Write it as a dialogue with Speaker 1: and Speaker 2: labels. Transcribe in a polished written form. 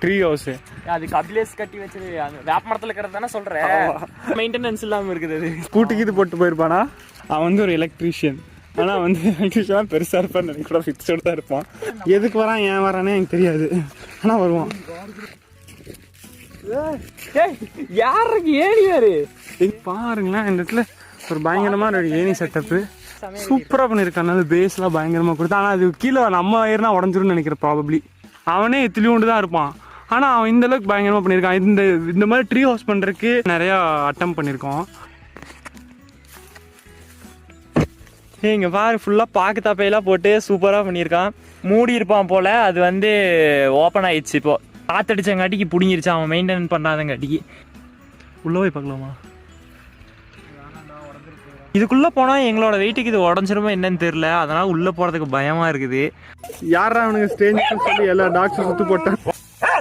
Speaker 1: Tree house.
Speaker 2: அதுக்கு அபிலேஸ் கட்டி வச்சது வேப்ப மரத்துல இருக்கிறது தானே சொல்றேன். மெயின்டெனன்ஸ் இல்லாம இருக்குது. அது
Speaker 1: ஸ்கூட்டிக்கு இது போட்டு போயிருப்பானா? அவன் வந்து ஒரு எலக்ட்ரீஷியன். ஆனா வந்து எலக்ட்ரீஷியன் பெருசா இருப்பான்னு எனக்கு கூட ஃபிக்ஸோடு தான் இருப்பான். எதுக்கு வரான் ஏன் வரானே எனக்கு தெரியாது, ஆனா வருவான்.
Speaker 2: யாருக்கு ஏணி யாரு
Speaker 1: பாருங்களேன், இந்த இடத்துல ஒரு பயங்கரமான ஒரு ஏணி செட்டப்பு சூப்பரா பண்ணிருக்கான். அந்த பேஸ்லாம் பயங்கரமா கொடுத்தா. ஆனா அது கீழே நம்ம ஏறினா உடஞ்சிரும்னு நினைக்கிறேன் ப்ராபப்ளி. அவனே எத்திலியோண்டு தான் இருப்பான், ஆனா அவன் இந்த அளவுக்கு பயங்கரமா பண்ணியிருக்கான். இந்த மாதிரி ட்ரீ ஹவுஸ் பண்றதுக்கு நிறைய அட்டம் பண்ணியிருக்கோம்.
Speaker 2: இங்க பாரு, ஃபுல்லா பாக்கு தப்பையெல்லாம் போட்டு சூப்பரா பண்ணியிருக்கான். மூடி இருப்பான் போல, அது வந்து ஓப்பன் ஆயிடுச்சு. இப்போ காத்தடிச்சங்காட்டிக்கு பிடிங்கிருச்சு, அவன் மெயின்டைன் பண்ணாதங்காட்டிக்கு. உள்ள போய் பார்க்கலாமா? இதுக்குள்ள போனா எங்களோட வெயிட்டுக்கு இது உடஞ்சிருமோ என்னன்னு தெரியல, அதனால உள்ள போறதுக்கு பயமா இருக்குது.
Speaker 1: யாரா அவனுக்கு ஸ்டேஜ் சொல்லி எல்லா டாக்ஸும் சுத்து போட்டான்.